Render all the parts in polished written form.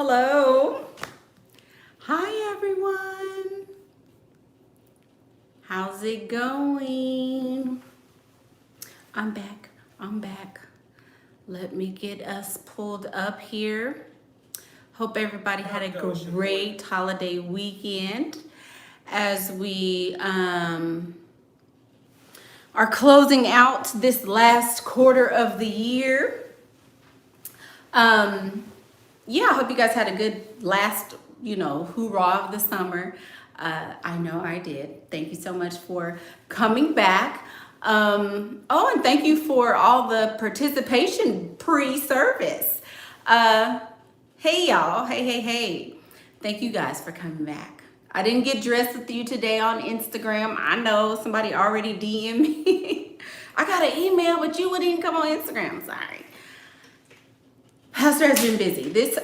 Hello. Hi, everyone. How's it going? I'm back. Let me get us pulled up here. Hope everybody had a great holiday weekend as we are closing out this last quarter of the year. Yeah, I hope you guys had a good last, hoorah of the summer. I know I did. Thank you so much for coming back. Oh, and thank you for all the participation pre-service. Hey, y'all. Hey. Thank you guys for coming back. I didn't get dressed with you today on Instagram. I know somebody already DM'd me. I got an email, but you wouldn't even come on Instagram. Sorry. Pastor has been busy. This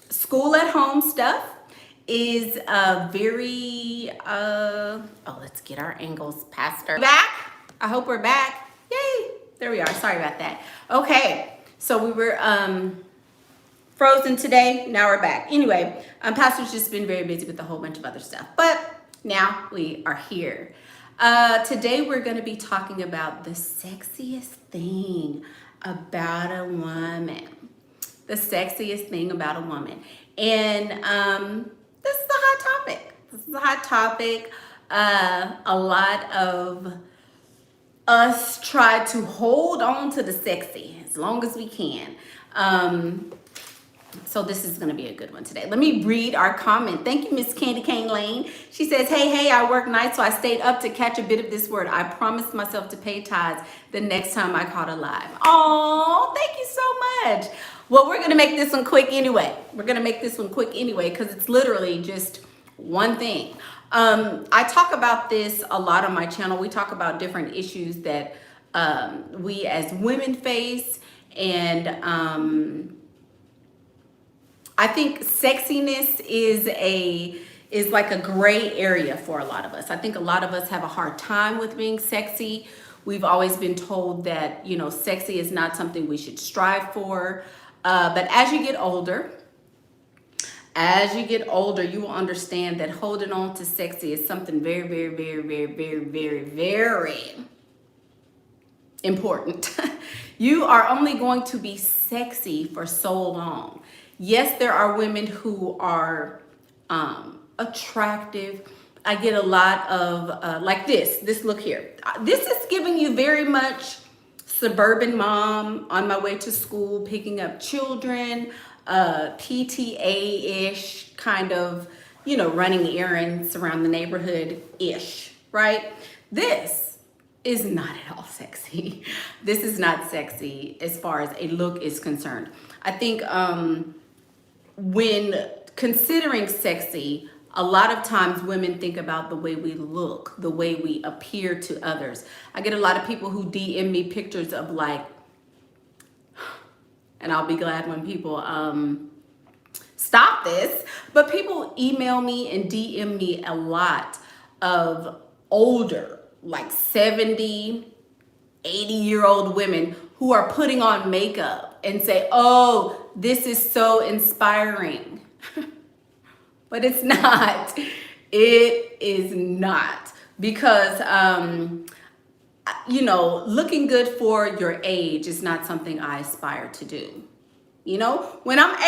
school at home stuff is very let's get our angles. Pastor back. I hope we're back. Yay, there we are. Sorry about that. Okay, so we were frozen today. Now we're back. Anyway, Pastor's just been very busy with a whole bunch of other stuff, but now we are here. Today we're going to be talking about the sexiest thing about a woman. The sexiest thing about a woman. And this is a hot topic. A lot of us try to hold on to the sexy as long as we can. So this is going to be a good one today. Let me read our comment. Thank you, Miss Candy Cane Lane. She says, hey, I work nights, so I stayed up to catch a bit of this word. I promised myself to pay tithes the next time I caught a live. Oh, thank you so much. Well, we're going to make this one quick anyway. Because it's literally just one thing. I talk about this a lot on my channel. We talk about different issues that we as women face. And I think sexiness is like a gray area for a lot of us. I think a lot of us have a hard time with being sexy. We've always been told that, sexy is not something we should strive for. But as you get older, you will understand that holding on to sexy is something very, very, very, very, very, very, very important. You are only going to be sexy for so long. Yes, there are women who are attractive. I get a lot of like this look here. This is giving you very much suburban mom on my way to school, picking up children, PTA-ish kind of, running errands around the neighborhood-ish, right? This is not at all sexy. This is not sexy as far as a look is concerned. I think when considering sexy, a lot of times women think about the way we look, the way we appear to others. I get a lot of people who DM me pictures of like, and I'll be glad when people stop this, but people email me and DM me a lot of older, like 70, 80-year-old women who are putting on makeup and say, oh, this is so inspiring. But it's not. It is not. Because, looking good for your age is not something I aspire to do. When I'm 80,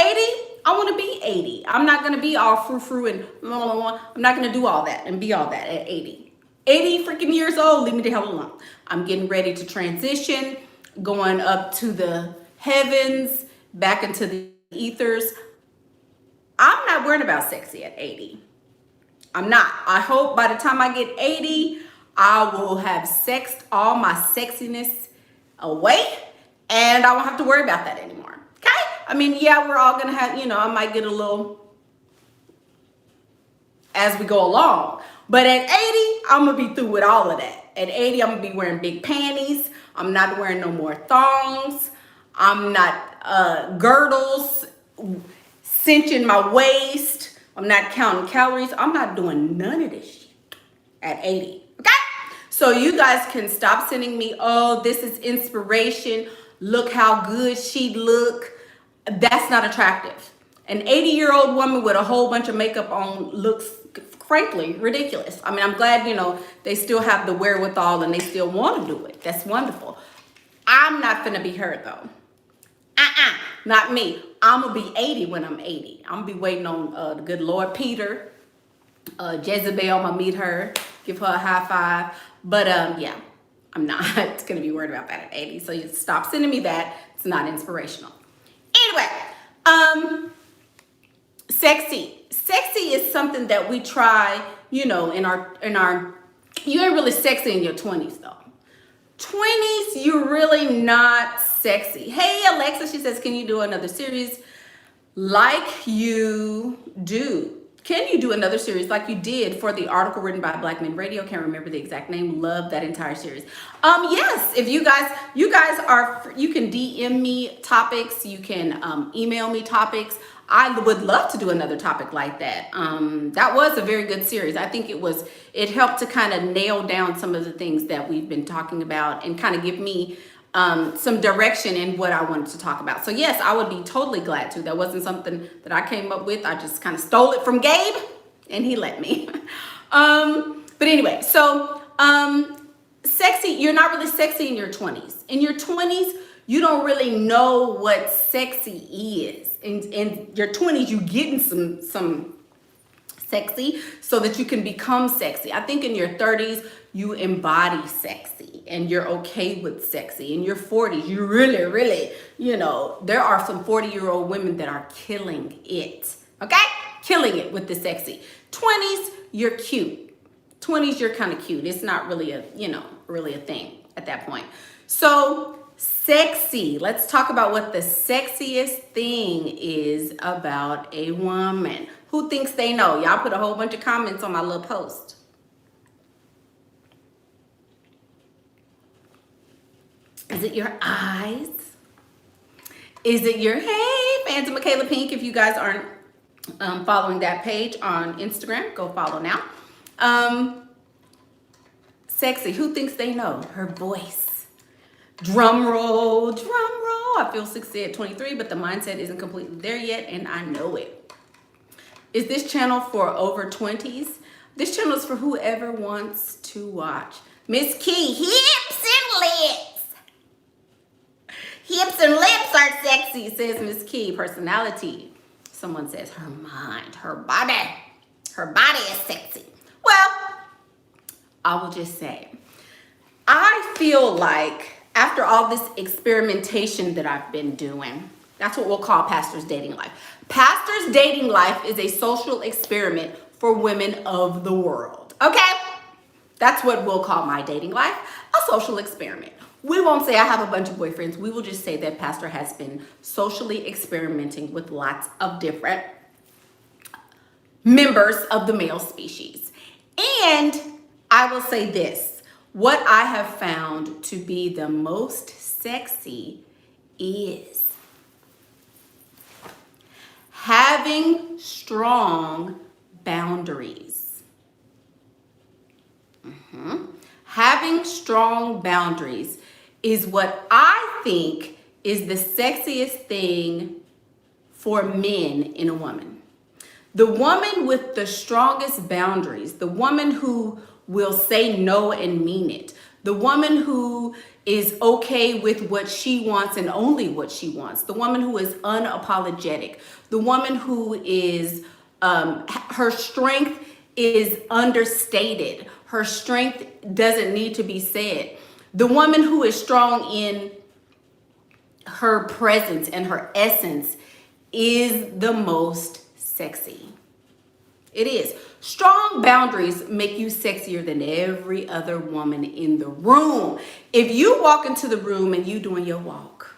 I want to be 80. I'm not going to be all frou-frou and blah, blah, blah. I'm not going to do all that and be all that at 80. 80 freaking years old, leave me the hell alone. I'm getting ready to transition, going up to the heavens, back into the ethers. I'm not worried about sexy at 80. I'm not. I hope by the time I get 80, I will have sexed all my sexiness away and I won't have to worry about that anymore. Okay? I mean, yeah, we're all going to have, I might get a little as we go along. But at 80, I'm going to be through with all of that. At 80, I'm going to be wearing big panties. I'm not wearing no more thongs. I'm not girdles, cinching my waist. I'm not counting calories. I'm not doing none of this shit at 80. Okay? So you guys can stop sending me, oh, this is inspiration. Look how good she look. That's not attractive. An 80-year-old woman with a whole bunch of makeup on looks, frankly, ridiculous. I mean, I'm glad, you know, they still have the wherewithal and they still want to do it. That's wonderful. I'm not finna be her, though. Not me. I'm gonna be 80 when I'm 80. I'm gonna be waiting on the good Lord Peter. Jezebel, I'm gonna meet her, give her a high five. But yeah, I'm not gonna be worried about that at 80. So you stop sending me that. It's not inspirational. Anyway, sexy. Sexy is something that we try, you know, in our, you ain't really sexy in your 20s though. 20s, you're really not sexy. Hey, Alexa, she says, can you do another series like you do? Can you do another series like you did for the article written by Black Men Radio? Can't remember the exact name. Love that entire series. Yes, if you guys are, you can DM me topics. You can email me topics. I would love to do another topic like that. That was a very good series. I think it helped to kind of nail down some of the things that we've been talking about and kind of give me some direction in what I wanted to talk about. So yes, I would be totally glad to. That wasn't something that I came up with. I just kind of stole it from Gabe and he let me. But anyway, so sexy, you're not really sexy in your 20s. In your 20s, you don't really know what sexy is. In your 20s, you getting some sexy so that you can become sexy. I think in your 30s, you embody sexy and you're okay with sexy. In your 40s, you really, you know, there are some 40-year-old women that are killing it, okay? Killing it with the sexy. 20s, you're cute. 20s, you're kind of cute. It's not really really a thing at that point. So sexy. Let's talk about what the sexiest thing is about a woman. Who thinks they know? Y'all put a whole bunch of comments on my little post. Is it your eyes? Is it your, hey, fans of Michaela Pink? If you guys aren't following that page on Instagram, go follow now. Sexy. Who thinks they know? Her voice. Drum roll, drum roll. I feel sexy at 23, but the mindset isn't completely there yet, and I know it. Is this channel for over 20s? This channel is for whoever wants to watch. Miss Key, hips and lips. Hips and lips are sexy, says Miss Key. Personality. Someone says her mind, her body. Her body is sexy. Well, I will just say, I feel like after all this experimentation that I've been doing, that's what we'll call Pastor's Dating Life. Pastor's Dating Life is a social experiment for women of the world, okay? That's what we'll call my dating life, a social experiment. We won't say I have a bunch of boyfriends. We will just say that Pastor has been socially experimenting with lots of different members of the male species. And I will say this, what I have found to be the most sexy is having strong boundaries. Having strong boundaries is what I think is the sexiest thing for men in a woman. The woman with the strongest boundaries, the woman who will say no and mean it, the woman who is okay with what she wants and only what she wants, the woman who is unapologetic, the woman who is, her strength is understated. Her strength doesn't need to be said. The woman who is strong in her presence and her essence is the most sexy. It is. Strong boundaries make you sexier than every other woman in the room. If you walk into the room and you doing your walk,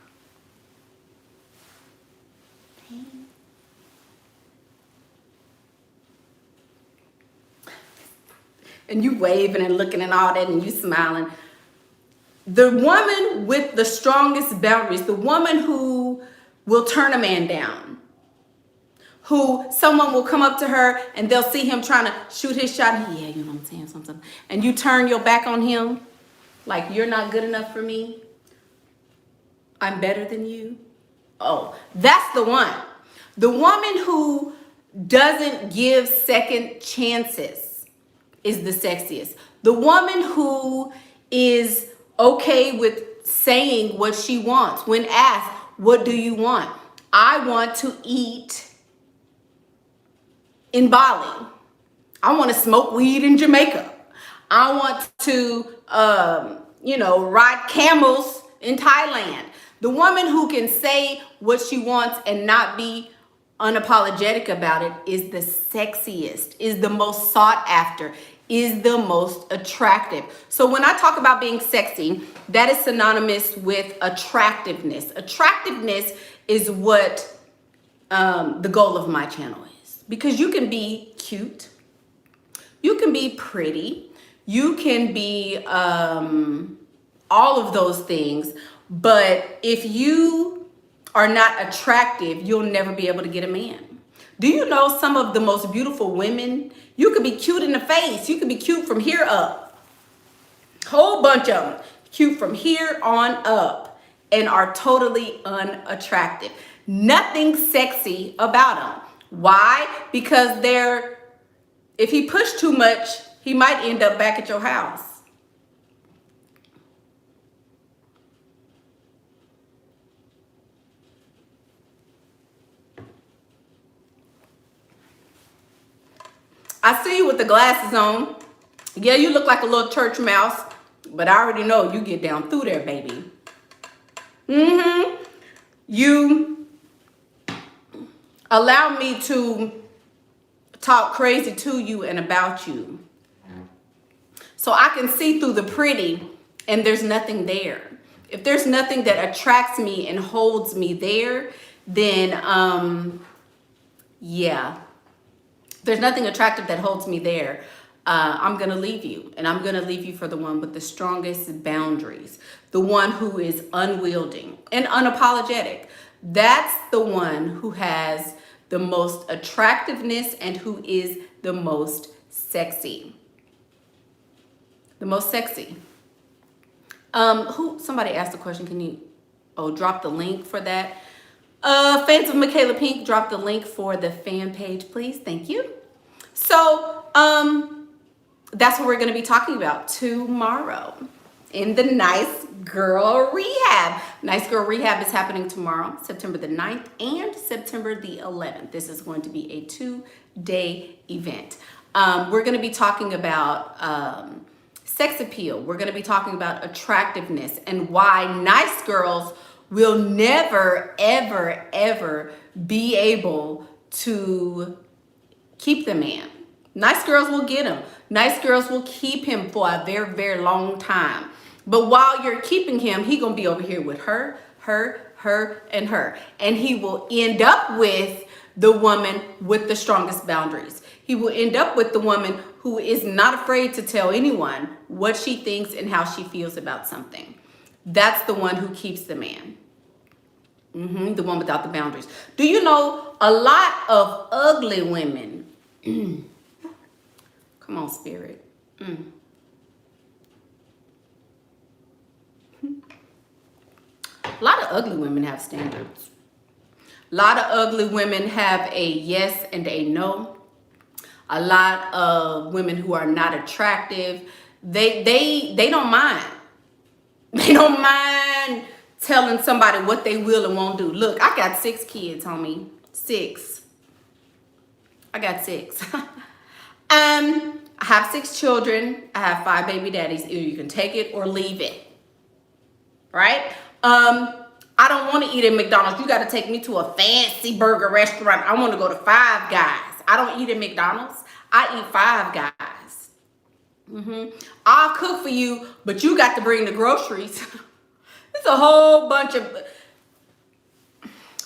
and you waving and looking and all that and you smiling, the woman with the strongest boundaries, the woman who will turn a man down, who someone will come up to her and they'll see him trying to shoot his shot. Yeah, you know what I'm saying, something. And you turn your back on him like you're not good enough for me. I'm better than you. Oh, that's the one. The woman who doesn't give second chances is the sexiest. The woman who is okay with saying what she wants when asked, what do you want? I want to eat in Bali. I want to smoke weed in Jamaica. I want to, ride camels in Thailand. The woman who can say what she wants and not be unapologetic about it is the sexiest, is the most sought after, is the most attractive. So when I talk about being sexy, that is synonymous with attractiveness. Attractiveness is what the goal of my channel is, because you can be cute, you can be pretty, you can be all of those things, but if you are not attractive, you'll never be able to get a man. Do you know some of the most beautiful women? You could be cute in the face, you could be cute from here up, whole bunch of them, cute from here on up, and are totally unattractive. Nothing sexy about them. Why? Because if he pushed too much, he might end up back at your house. I see you with the glasses on. Yeah, you look like a little church mouse, but I already know you get down through there, baby. You allow me to talk crazy to you and about you, so I can see through the pretty and there's nothing there. If there's nothing that attracts me and holds me there, then yeah, there's nothing attractive that holds me there. I'm gonna leave you, and I'm gonna leave you for the one with the strongest boundaries, the one who is unwielding and unapologetic. That's the one who has the most attractiveness and who is the most sexy. The most sexy. Somebody asked a question. Can you drop the link for that? Fans of Michaela Pink, drop the link for the fan page, please. Thank you. So that's what we're going to be talking about tomorrow in the Nice Girl Rehab. Nice Girl Rehab is happening tomorrow, September the 9th and September the 11th. This is going to be a 2-day event. We're going to be talking about sex appeal. We're going to be talking about attractiveness and why nice girls will never, ever, ever be able to keep the man. Nice girls will get him. Nice girls will keep him for a very, very long time. But while you're keeping him, he gonna be over here with her, and her. And he will end up with the woman with the strongest boundaries. He will end up with the woman who is not afraid to tell anyone what she thinks and how she feels about something. That's the one who keeps the man. The one without the boundaries. Do you know a lot of ugly women? Come on, spirit. A lot of ugly women have standards. A lot of ugly women have a yes and a no. A lot of women who are not attractive, they don't mind. They don't mind telling somebody what they will and won't do. Look, I got 6 kids, homie. 6. I got 6. I have 6 children. I have 5 baby daddies. Either you can take it or leave it. Right? I don't want to eat at McDonald's. You got to take me to a fancy burger restaurant. I want to go to Five Guys. I don't eat at McDonald's. I eat Five Guys. I'll cook for you, but you got to bring the groceries. It's a whole bunch of...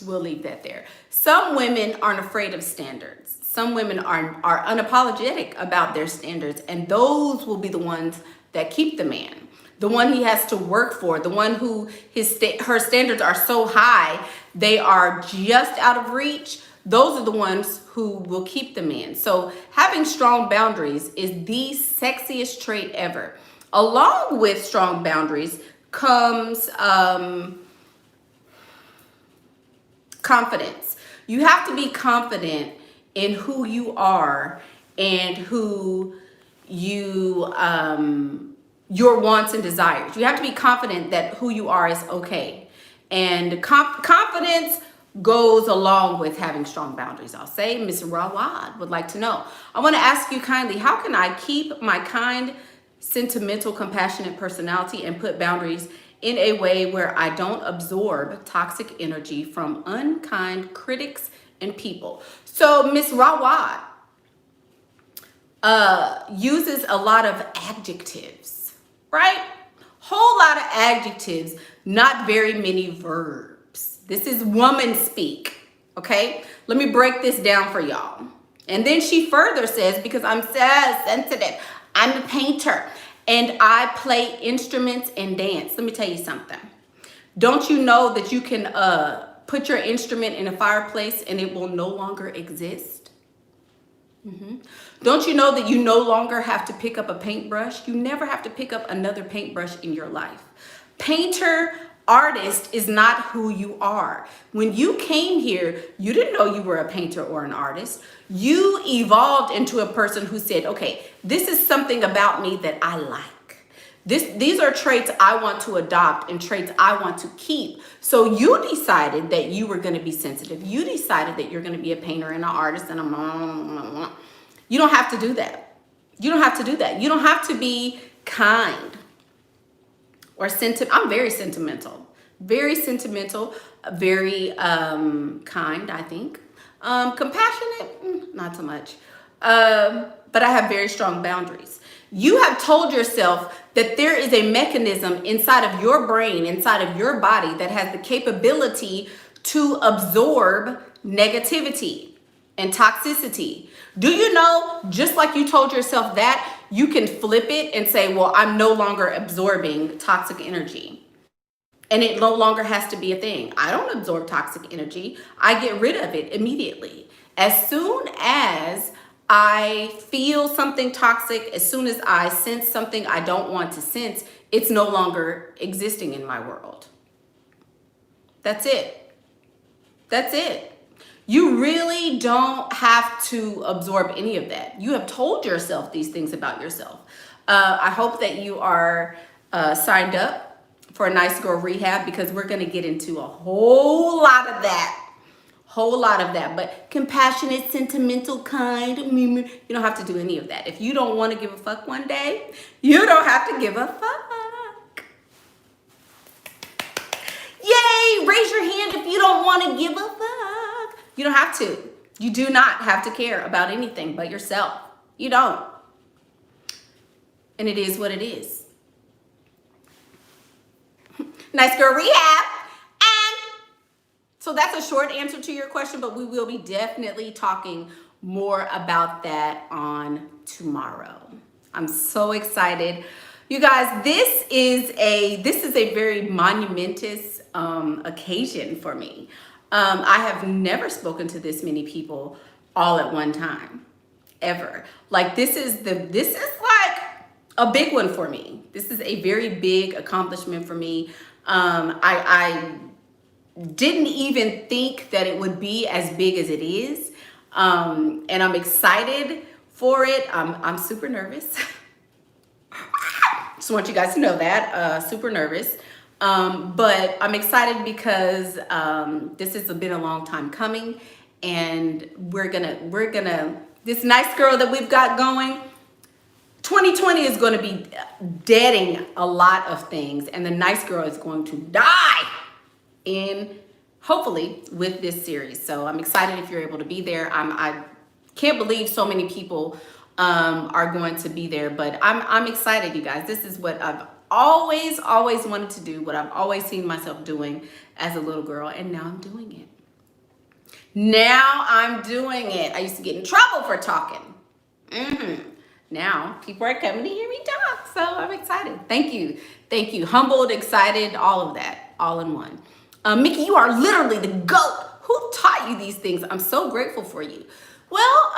We'll leave that there. Some women aren't afraid of standards. Some women are unapologetic about their standards, and those will be the ones that keep the man. The one he has to work for, the one who her standards are so high, they are just out of reach. Those are the ones who will keep the man. So having strong boundaries is the sexiest trait ever. Along with strong boundaries comes confidence. You have to be confident in who you are and who you, your wants and desires. You have to be confident that who you are is okay. And confidence goes along with having strong boundaries. I'll say, Miss Rawad would like to know. I want to ask you kindly, how can I keep my kind, sentimental, compassionate personality and put boundaries in a way where I don't absorb toxic energy from unkind critics and people? So Miss Rawad uses a lot of adjectives, right? Whole lot of adjectives, not very many verbs. This is woman speak, okay? Let me break this down for y'all. And then she further says, because I'm so sensitive, I'm a painter and I play instruments and dance. Let me tell you something. Don't you know that you can put your instrument in a fireplace and it will no longer exist? Don't you know that you no longer have to pick up a paintbrush? You never have to pick up another paintbrush in your life. Painter, artist is not who you are. When you came here, you didn't know you were a painter or an artist. You evolved into a person who said, okay, this is something about me that I like. These are traits I want to adopt and traits I want to keep. So you decided that you were going to be sensitive. You decided that you're going to be a painter and an artist and you don't have to do that. You don't have to do that. You don't have to be kind or I'm very sentimental, very kind, I think. Compassionate, not so much. But I have very strong boundaries. You have told yourself that there is a mechanism inside of your brain, inside of your body that has the capability to absorb negativity and toxicity. Do you know, just like you told yourself that, you can flip it and say, well, I'm no longer absorbing toxic energy. And it no longer has to be a thing. I don't absorb toxic energy. I get rid of it immediately. As soon as I feel something toxic, as soon as I sense something I don't want to sense, it's no longer existing in my world. That's it. That's it. You really don't have to absorb any of that. You have told yourself these things about yourself. I hope that you are signed up for a Nice Girl Rehab, because we're going to get into a whole lot of that. But compassionate, sentimental, kind, you don't have to do any of that. If you don't want to give a fuck one day, you don't have to give a fuck. Yay! Raise your hand if you don't want to give a fuck. You don't have to. You do not have to care about anything but yourself. You don't. And it is what it is. Nice Girl Rehab. And so that's a short answer to your question, but we will be definitely talking more about that on tomorrow. I'm so excited. You guys, this is a very monumentous occasion for me. I have never spoken to this many people all at one time, ever. Like this is like a big one for me. This is a very big accomplishment for me. I didn't even think that it would be as big as it is. And I'm excited for it. I'm super nervous. Just want you guys to know that, super nervous. But I'm excited because this has been a long time coming, and we're gonna this nice girl that we've got going, 2020 is going to be deading a lot of things, and the nice girl is going to die hopefully with this series. So I'm excited if you're able to be there. I can't believe so many people are going to be there, but I'm excited, you guys. This is what I've always wanted to do, what I've always seen myself doing as a little girl, and now I'm doing it. I used to get in trouble for talking. Now people are coming to hear me talk, so I'm excited. Thank you. Humbled, excited, all of that, all in one. Mickey, you are literally the GOAT. Who taught you these things? I'm so grateful for you. Well,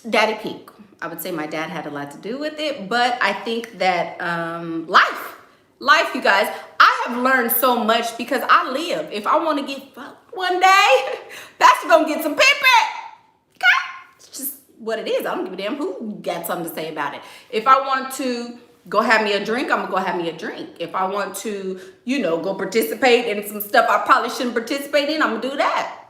Daddy Pink. I would say my dad had a lot to do with it, but I think that life, you guys, I have learned so much because I live. If I want to get fucked one day. Pastor gonna get some PinkPrint. Okay? It's just what it is. I don't give a damn who got something to say about it. If I want to go have me a drink, I'm gonna go have me a drink. If I want to, you know, go participate in some stuff I probably shouldn't participate in, I'm gonna do that.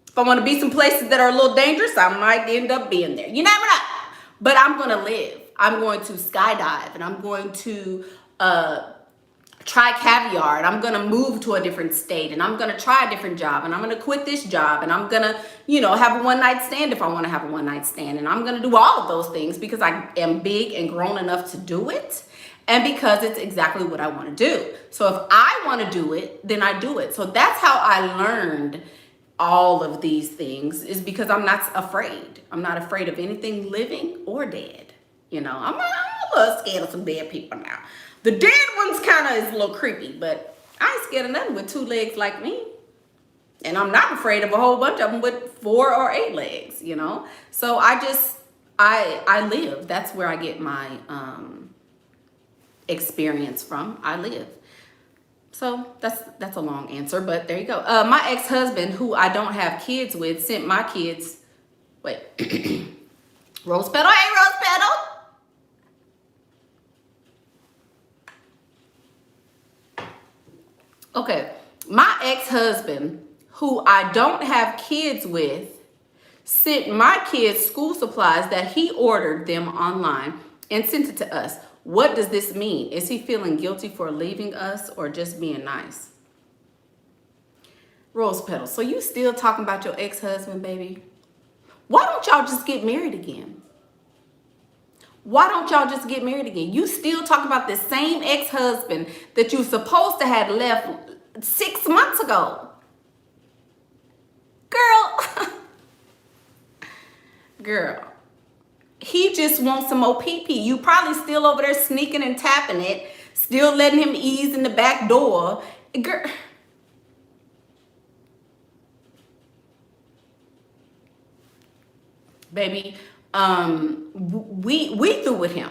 If I want to be some places that are a little dangerous, I might end up being there. You never know. But I'm gonna live. I'm going to skydive, and I'm going to try caviar, and I'm gonna move to a different state, and I'm gonna try a different job, and I'm gonna quit this job, and I'm gonna, you know, have a one-night stand if I want to have a one-night stand, and I'm gonna do all of those things because I am big and grown enough to do it, and because it's exactly what I want to do. So if I want to do it, then I do it. So that's how I learned all of these things, is because I'm not afraid. I'm not afraid of anything living or dead. You know, I'm a little scared of some dead people now. The dead ones kind of is a little creepy, but I ain't scared of nothing with 2 legs like me. And I'm not afraid of a whole bunch of them with 4 or 8 legs, you know? So I live. That's where I get my experience from. I live. So that's a long answer, but there you go. My ex-husband, who I don't have kids with, sent my kids, wait, Rose Petal, hey Rose Petal. Okay, my ex-husband, who I don't have kids with, sent my kids school supplies that he ordered them online and sent it to us. What does this mean? Is he feeling guilty for leaving us or just being nice? Rose Petal, so you still talking about your ex-husband, baby? Why don't y'all just get married again? Why don't y'all just get married again? You still talking about the same ex-husband that you supposed to have left 6 months ago. Girl, he just wants some more pee-pee. You probably still over there sneaking and tapping it, still letting him ease in the back door. Girl. Baby, we through with him.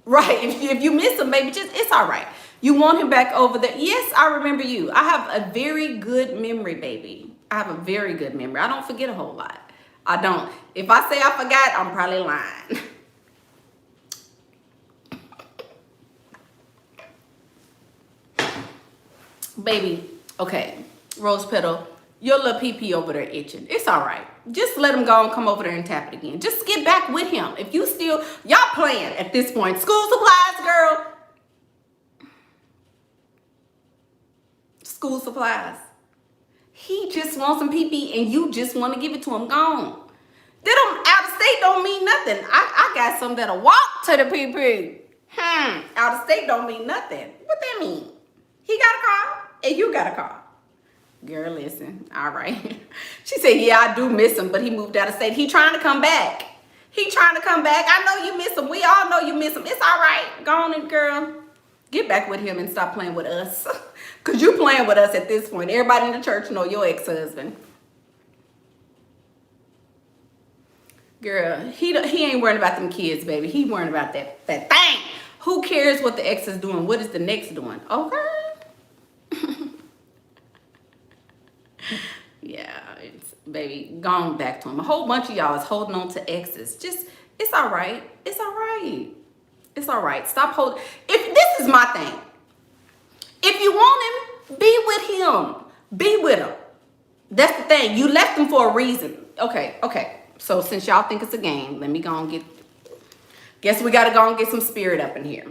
Right, if you miss him, baby, just it's all right. You want him back over there. Yes, I remember you. I have a very good memory, baby. I have a very good memory. I don't forget a whole lot. I don't. If I say I forgot, I'm probably lying. Baby, okay, Rose Petal, your little pee-pee over there itching. It's all right. Just let him go and come over there and tap it again. Just get back with him. If you still, y'all playing at this point. School supplies, girl. School supplies. He just wants some pee-pee and you just want to give it to him. Gone. They don't, out of state don't mean nothing. I got some that'll walk to the pee-pee. Out of state don't mean nothing. What that mean? He got a car and you got a car. Girl, listen. All right. She said, yeah, I do miss him, but he moved out of state. He trying to come back. He trying to come back. I know you miss him. We all know you miss him. It's all right. Go on and girl, get back with him and stop playing with us. Because you playing with us at this point. Everybody in the church know your ex-husband. Girl, he ain't worrying about them kids, baby. He worrying about that thing. Who cares what the ex is doing? What is the next doing? Okay. Yeah, it's, baby, gone back to him. A whole bunch of y'all is holding on to exes. Just, it's all right. It's all right. It's all right. Stop holding. If this is my thing. If you want him, be with him. Be with him. That's the thing. You left him for a reason. Okay. So since y'all think it's a game, let me go and get, guess we got to go and get some spirit up in here.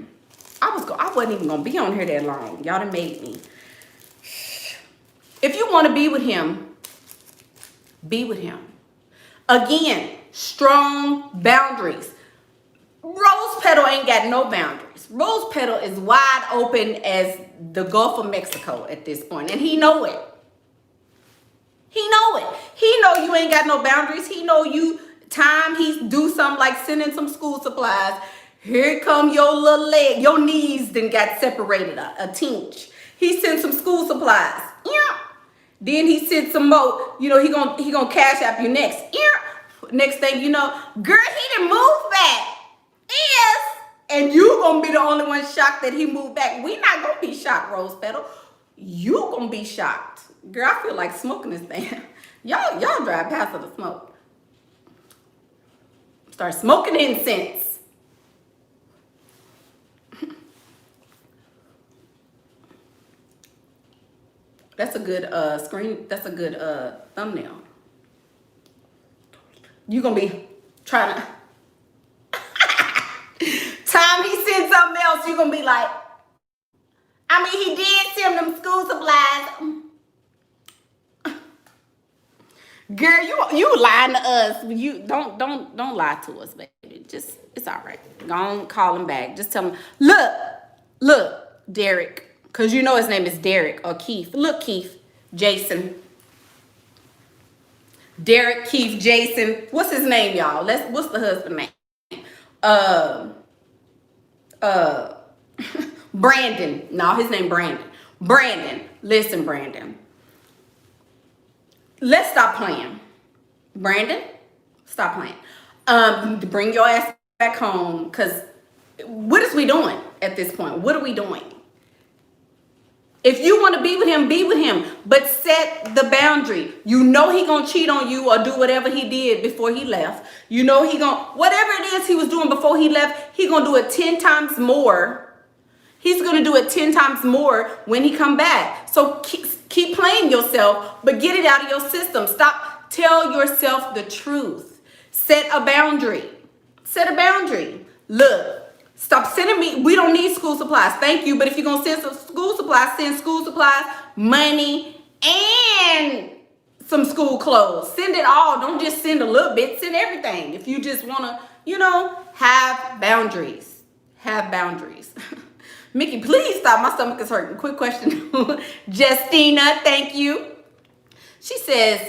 I wasn't even going to be on here that long. Y'all done made me. If you want to be with him, be with him. Again, strong boundaries. Rose Petal ain't got no boundaries. Rose Petal is wide open as the Gulf of Mexico at this point, and he know it. He know it. He know you ain't got no boundaries. He know you time he do something like sending some school supplies. Here come your little leg. Your knees then got separated a tinch. He sent some school supplies. Yeah. Then he sent some more. You know, he gonna cash app you next. Yeah. Next thing you know, girl, he didn't move back. Yes. And you gonna be the only one shocked that he moved back. We not gonna be shocked, Rose Petal. you gonna be shocked. Girl, I feel like smoking this thing. Y'all drive past the smoke. Start smoking incense. That's a good screen. That's a good thumbnail. You gonna be trying to. Time he sends something else, you gonna be like, I mean, he did send them school supplies. Girl, you lying to us. You don't lie to us, baby. Just, it's all right. Go on, call him back. Just tell him, look, Derek, because you know his name is Derek or Keith. Look, Keith, Jason. Derek, Keith, Jason. What's his name, y'all? What's the husband name? Brandon. No, his name Brandon. Brandon. Listen, Brandon. Let's stop playing. Brandon, stop playing. Bring your ass back home, because what is we doing at this point? What are we doing? If you want to be with him, but set the boundary. You know he gonna cheat on you or do whatever he did before he left. You know he gonna, whatever it is he was doing before he left, he gonna do it 10 times more. He's gonna do it 10 times more when he come back. So keep playing yourself, but get it out of your system. Stop, tell yourself the truth. Set a boundary. Set a boundary. Look. Stop sending me, we don't need school supplies. Thank you. But if you're going to send some school supplies, send school supplies, money, and some school clothes. Send it all. Don't just send a little bit. Send everything. If you just want to, have boundaries. Have boundaries. Mickey, please stop. My stomach is hurting. Quick question. Justina, thank you. She says,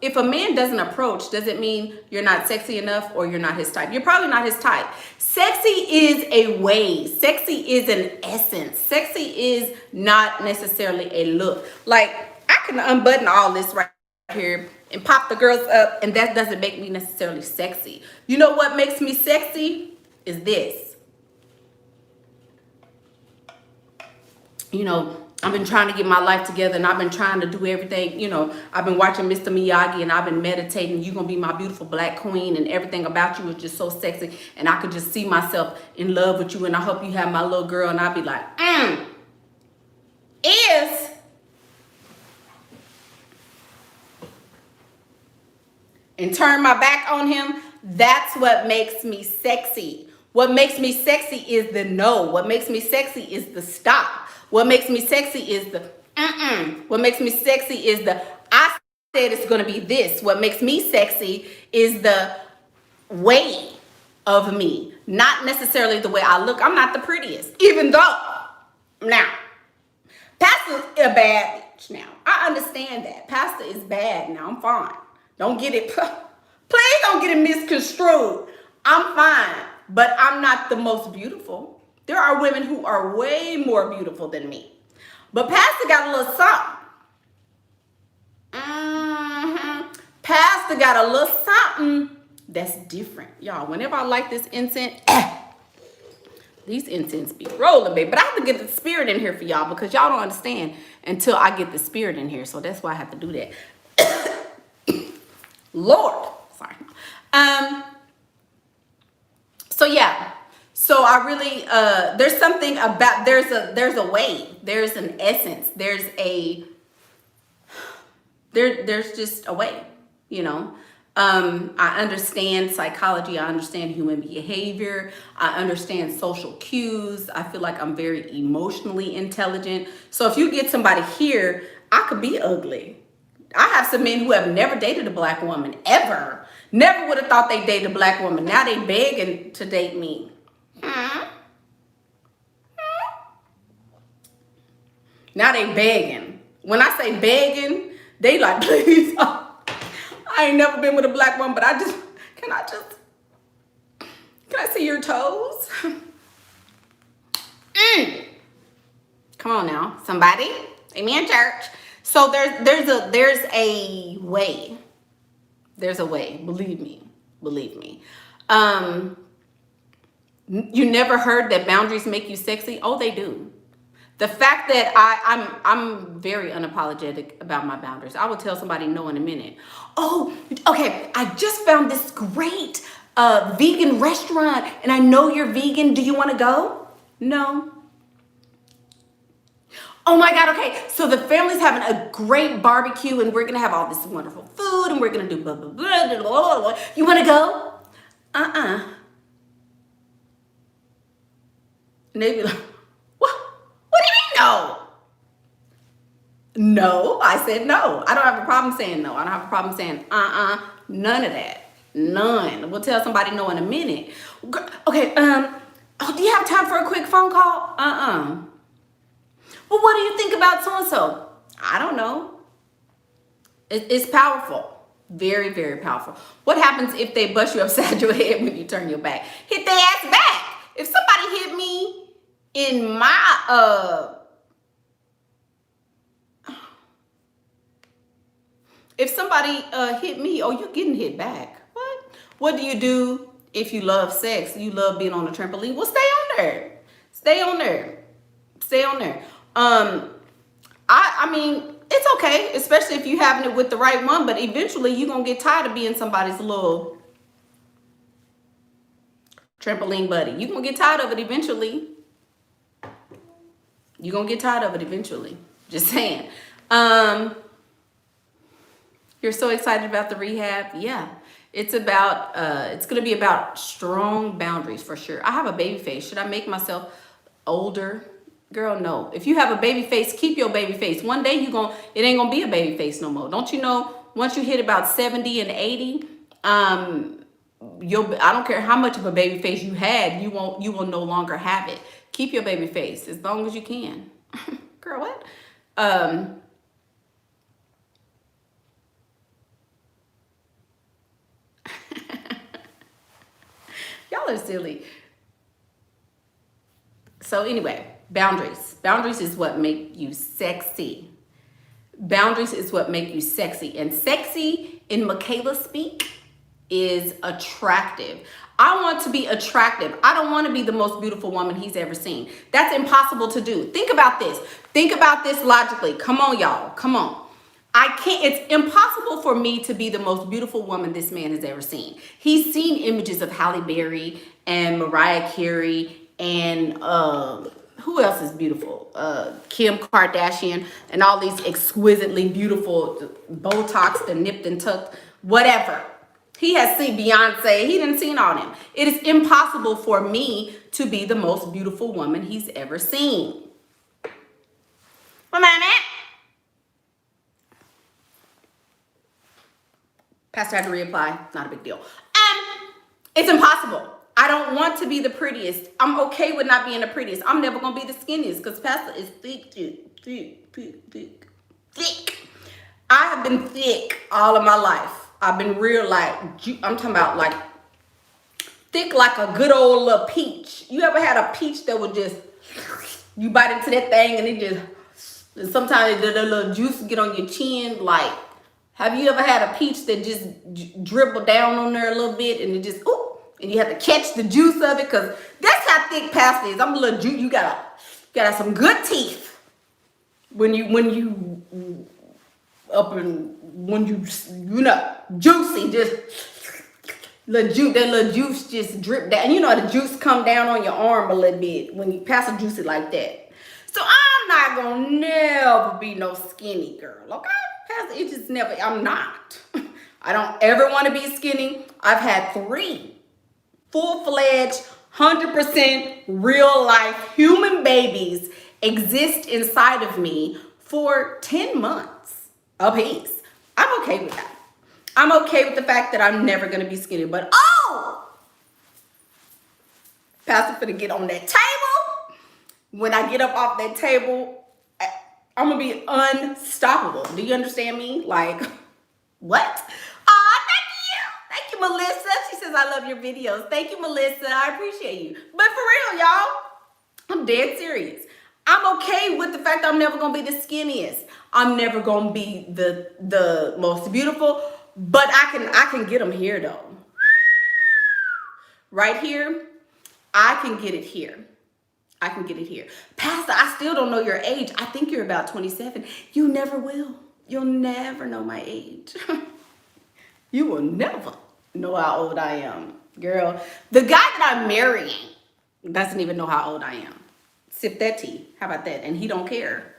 if a man doesn't approach, does it mean you're not sexy enough or you're not his type? You're probably not his type. Sexy is a way. Sexy is an essence. Sexy is not necessarily a look. Like, I can unbutton all this right here and pop the girls up, and that doesn't make me necessarily sexy. You know what makes me sexy? Is this. I've been trying to get my life together, and I've been trying to do everything. I've been watching Mr. Miyagi, and I've been meditating. You're going to be my beautiful black queen, and everything about you is just so sexy. And I could just see myself in love with you, and I hope you have my little girl. And I'll be like, and turn my back on him. That's what makes me sexy. What makes me sexy is the no. What makes me sexy is the stop. What makes me sexy is the What makes me sexy is the I said it's going to be this. What makes me sexy is the way of me, not necessarily the way I look. I'm not the prettiest, even though now Pastor's a bad bitch now. I understand that. Pastor is bad now. I'm fine. Don't get it. Please don't get it misconstrued. I'm fine, but I'm not the most beautiful. There are women who are way more beautiful than me. But Pastor got a little something. Pastor got a little something that's different. Y'all, whenever I light this incense, these incense be rolling, baby. But I have to get the spirit in here for y'all, because y'all don't understand until I get the spirit in here. So that's why I have to do that. Lord. Sorry. So yeah. So I really, there's something about, there's a way, there's an essence, there's just a way, I understand psychology. I understand human behavior. I understand social cues. I feel like I'm very emotionally intelligent. So if you get somebody here, I could be ugly. I have some men who have never dated a black woman, ever. Never would have thought they dated a black woman. Now they begging to date me. Now they begging. When I say begging, they like, please. I ain't never been with a black woman, but can I see your toes? Come on now, somebody. Amen, church. So there's a way. There's a way. Believe me. You never heard that boundaries make you sexy? Oh, they do. The fact that I'm very unapologetic about my boundaries. I will tell somebody no in a minute. Oh, okay. I just found this great vegan restaurant, and I know you're vegan. Do you want to go? No. Oh my God, okay. So the family's having a great barbecue, and we're gonna have all this wonderful food, and we're gonna do blah blah blah blah blah blah. You want to go? And they'd be like, what? What do you mean no? No, I said no. I don't have a problem saying no. I don't have a problem saying none of that. None. We'll tell somebody no in a minute. Okay, oh, do you have time for a quick phone call? Well, what do you think about so-and-so? I don't know. It's powerful. Very, very powerful. What happens if they bust you upside your head when you turn your back? Hit their ass back. If somebody hit me in my, if somebody hit me, oh, you're getting hit back. What? What do you do if you love sex? You love being on a trampoline? Well, stay on there. Stay on there. Stay on there. I mean, it's okay, especially if you're having it with the right one, but eventually you're going to get tired of being somebody's little trampoline buddy. You're going to get tired of it eventually. You're going to get tired of it eventually. Just saying. You're so excited about the rehab? Yeah. It's about, it's going to be about strong boundaries for sure. I have a baby face. Should I make myself older? Girl, no. If you have a baby face, keep your baby face. One day it ain't gonna be a baby face no more. Don't you know, once you hit about 70 and 80, I don't care how much of a baby face you had, you will no longer have it. Keep your baby face as long as you can. Girl, what? Y'all are silly. So anyway, boundaries. Boundaries is what make you sexy. Boundaries is what make you sexy. And sexy in MICHAELA speak is attractive. I want to be attractive. I don't want to be the most beautiful woman he's ever seen. That's impossible to do. Think about this. Think about this logically. Come on, y'all. Come on. It's impossible for me to be the most beautiful woman this man has ever seen. He's seen images of Halle Berry and Mariah Carey and who else is beautiful? Kim Kardashian and all these exquisitely beautiful Botox, the nipped and tucked, whatever. He has seen Beyonce. He didn't see all them. It is impossible for me to be the most beautiful woman he's ever seen. Come on, man. Pastor had to reapply. Not a big deal. It's impossible. I don't want to be the prettiest. I'm okay with not being the prettiest. I'm never going to be the skinniest because Pastor is thick. I have been thick all of my life. I've been real I'm talking about like thick like a good old little peach. You ever had a peach that would just, you bite into that thing and it just, sometimes the little juice get on your chin like, have you ever had a peach that just dribbled down on there a little bit and it just, ooh, and you have to catch the juice of it? Because that's how thick Pastor is. I'm a little juice. You gotta some good teeth when you juicy, just that little juice just drip down. You know the juice come down on your arm a little bit when you pass a juicy like that. So I'm not gonna never be no skinny girl, okay? It just never, I'm not. I don't ever want to be skinny. I've had 3 full-fledged, 100% real life human babies exist inside of me for 10 months apiece. I'm okay with that. I'm okay with the fact that I'm never going to be skinny, but Pastor finna get on that table. When I get up off that table, I'm gonna be unstoppable. Do you understand me? Like, what? Thank you, Melissa. She says, I love your videos. Thank you, Melissa. I appreciate you. But for real, y'all, I'm dead serious. I'm okay with the fact that I'm never gonna be the skinniest. I'm never gonna be the most beautiful, but I can get them here though. Right here, I can get it here. I can get it here. Pastor, I still don't know your age. I think you're about 27. You never will. You'll never know my age. You will never know how old I am. Girl, the guy that I'm marrying doesn't even know how old I am. Sip that tea. How about that? And he don't care.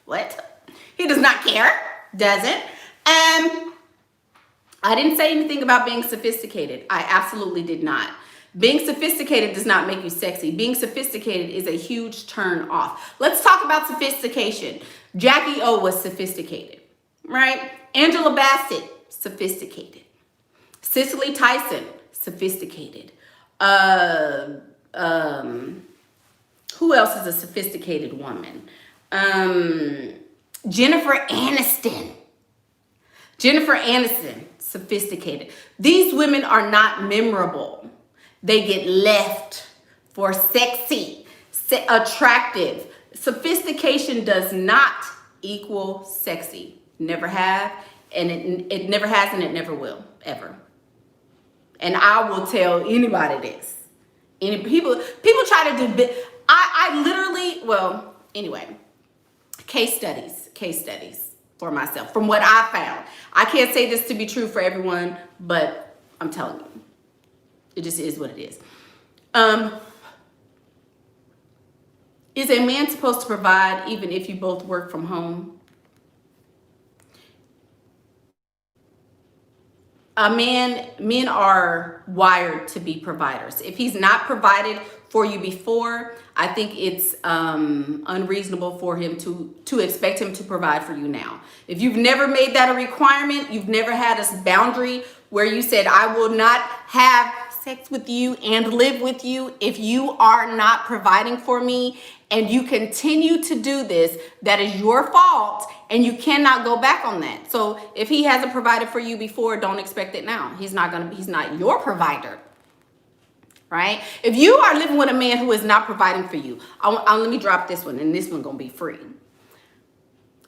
What? He does not care. Doesn't. I didn't say anything about being sophisticated. I absolutely did not. Being sophisticated does not make you sexy. Being sophisticated is a huge turn off. Let's talk about sophistication. Jackie O was sophisticated, right? Angela Bassett, sophisticated. Cicely Tyson, sophisticated. Who else is a sophisticated woman? Jennifer Aniston. Jennifer Aniston, sophisticated. These women are not memorable. They get left for sexy, attractive. Sophistication does not equal sexy. Never have, and it never has, and it never will, ever. And I will tell anybody this. Any people try to do, I literally, well, anyway, case studies for myself, from what I found. I can't say this to be true for everyone, but I'm telling you. It just is what it is. Is a man supposed to provide even if you both work from home? Men are wired to be providers. If he's not provided for you before, I think it's unreasonable for him to expect him to provide for you now. If you've never made that a requirement, you've never had a boundary where you said, I will not have sex with you and live with you if you are not providing for me, and you continue to do this, that is your fault, and you cannot go back on that. So if he hasn't provided for you before, don't expect it now. He's not your provider, right? If you are living with a man who is not providing for you, let me drop this one, and this one gonna be free.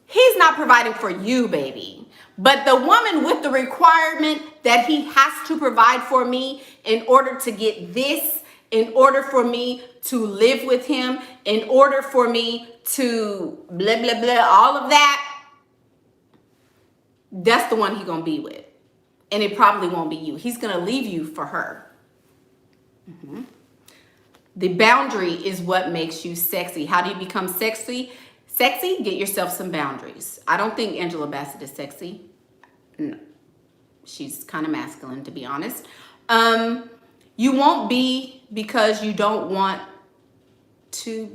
He's not providing for you, baby. But the woman with the requirement that he has to provide for me in order to get this, in order for me to live with him, in order for me to blah, blah, blah, all of that, that's the one he's going to be with. And it probably won't be you. He's going to leave you for her. Mm-hmm. The boundary is what makes you sexy. How do you become sexy? Sexy, get yourself some boundaries. I don't think Angela Bassett is sexy. No. She's kind of masculine, to be honest. You won't be because you don't want to.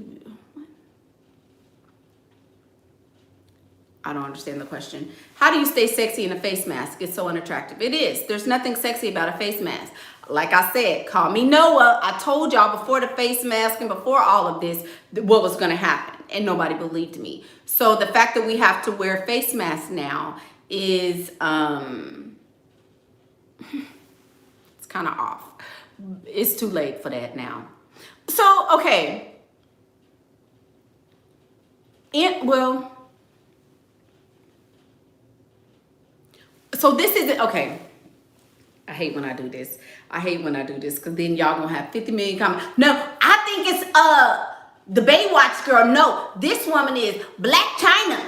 I don't understand the question. How do you stay sexy in a face mask? It's so unattractive. It is. There's nothing sexy about a face mask. Like I said, call me Noah. I told y'all before the face mask and before all of this what was going to happen, and nobody believed me. So the fact that we have to wear face masks now is it's kind of off. It's too late for that now. So okay, so this is okay. I hate when I do this. Because then y'all gonna have 50 million comments. No, I think it's the Baywatch girl. No, this woman is Black China,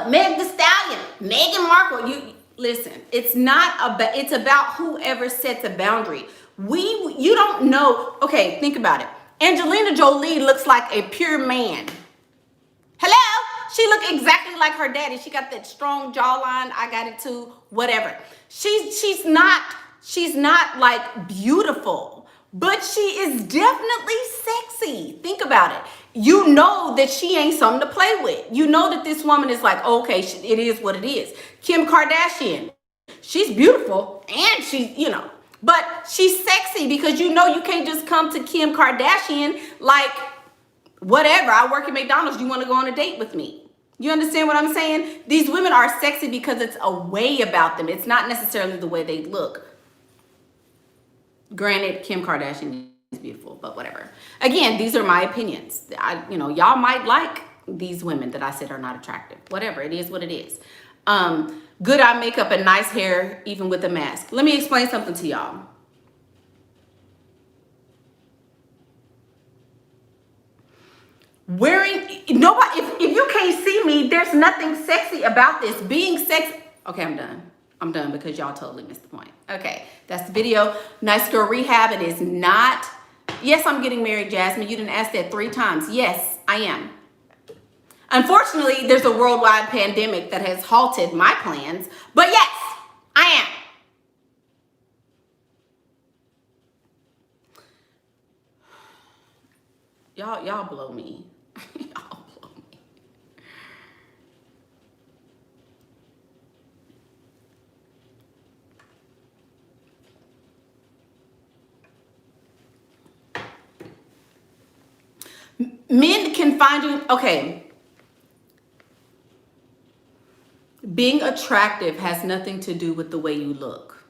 Meg Thee Stallion, Meghan Markle. You listen. It's not about. It's about whoever sets a boundary. You don't know. Okay, think about it. Angelina Jolie looks like a pure man. Hello? She looked exactly like her daddy. She got that strong jawline. I got it too. Whatever. She's not like beautiful, but she is definitely sexy. Think about it. You know that she ain't something to play with. You know that this woman is like, okay, it is what it is. Kim Kardashian, she's beautiful and but she's sexy because you know you can't just come to Kim Kardashian like, whatever, I work at McDonald's, do you want to go on a date with me? You understand what I'm saying? These women are sexy because it's a way about them. It's not necessarily the way they look. Granted, Kim Kardashian is beautiful, but whatever. Again, these are my opinions. Y'all might like these women that I said are not attractive. Whatever, it is what it is. Good eye makeup and nice hair, even with a mask. Let me explain something to y'all. Nobody, if you can't see me, there's nothing sexy about this. Being sexy. Okay, I'm done. I'm done because y'all totally missed the point. Okay, that's the video. Nice Girl Rehab. It is not. Yes, I'm getting married, Jasmine. You didn't ask that 3 times. Yes, I am. Unfortunately, there's a worldwide pandemic that has halted my plans. But yes, I am. Y'all blow me. Y'all blow me. Men can find you. Okay. Being attractive has nothing to do with the way you look.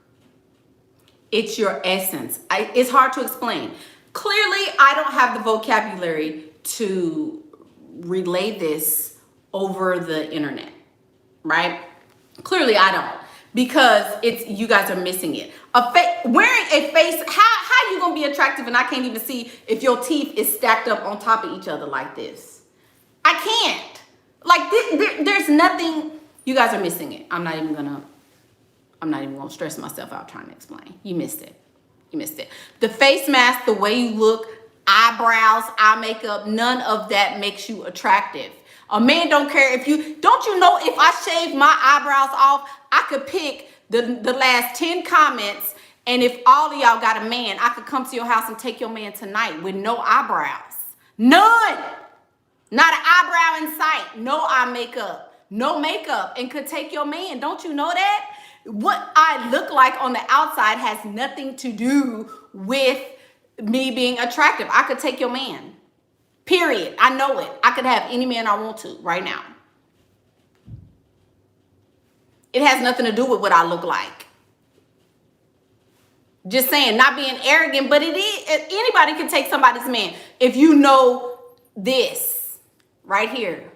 It's your essence. It's hard to explain. Clearly, I don't have the vocabulary to relay this over the internet, right? Clearly, I don't, because you guys are missing it. Wearing a face, how you gonna be attractive and I can't even see if your teeth is stacked up on top of each other like this? I can't. Like there's nothing. You guys are missing it. I'm not even gonna stress myself out trying to explain. You missed it. You missed it. The face mask, the way you look, eyebrows, eye makeup, none of that makes you attractive. A man don't care if you, don't you know if I shave my eyebrows off, I could pick the last 10 comments, and if all of y'all got a man, I could come to your house and take your man tonight with no eyebrows. None. Not an eyebrow in sight. No eye makeup. No makeup, and could take your man. Don't you know that? What I look like on the outside has nothing to do with me being attractive. I could take your man. Period. I know it. I could have any man I want to right now. It has nothing to do with what I look like. Just saying, not being arrogant, but it is. Anybody can take somebody's man if you know this right here.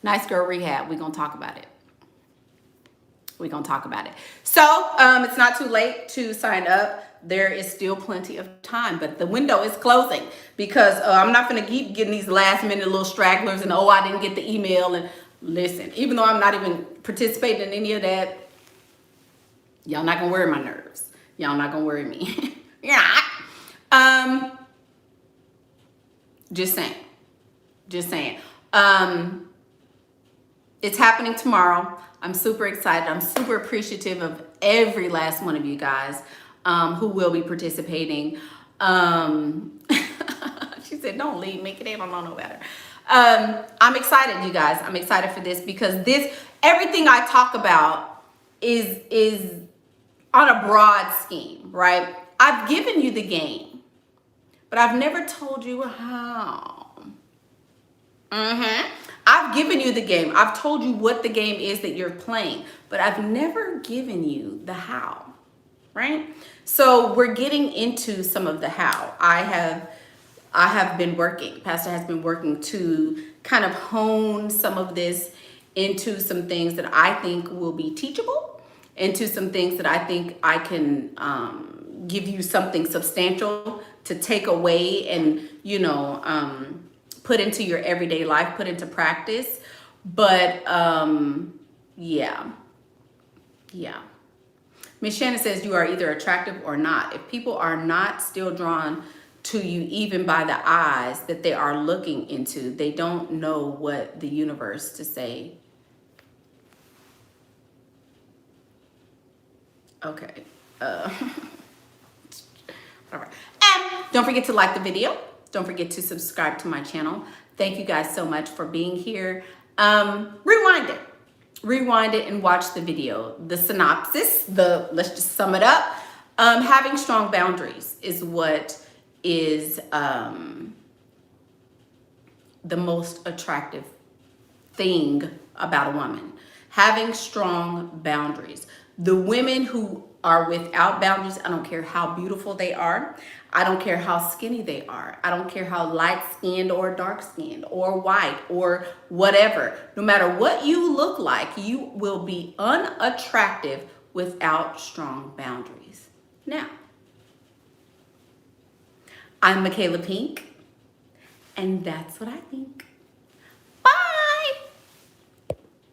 Nice Girl Rehab. We're going to talk about it. We're going to talk about it. So it's not too late to sign up. There is still plenty of time, but the window is closing because I'm not going to keep getting these last minute little stragglers and, oh, I didn't get the email. And listen, even though I'm not even participating in any of that, y'all not going to worry my nerves. Y'all not going to worry me. Yeah. Just saying. Just saying. It's happening tomorrow. I'm super excited. I'm super appreciative of every last one of you guys who will be participating. She said, don't leave me, they don't know better. I'm excited, you guys. I'm excited for this because everything I talk about is on a broad scheme, right? I've given you the game, but I've never told you how. I've given you the game. I've told you what the game is that you're playing, but I've never given you the how, right? So we're getting into some of the how. I have been working, Pastor has been working to kind of hone some of this into some things that I think will be teachable, into some things that I think I can give you something substantial to take away and, put into your everyday life, put into practice. But yeah. Miss Shannon says you are either attractive or not. If people are not still drawn to you even by the eyes that they are looking into, they don't know what the universe to say. Okay. Whatever. And don't forget to like the video. Don't forget to subscribe to my channel. Thank you guys so much for being here. Rewind it and watch the video. The synopsis, let's just sum it up. Having strong boundaries is what is the most attractive thing about a woman. Having strong boundaries. The women who are without boundaries, I don't care how beautiful they are. I don't care how skinny they are. I don't care how light-skinned or dark-skinned or white or whatever. No matter what you look like, you will be unattractive without strong boundaries. Now, I'm Michaela Pink, And that's what I think.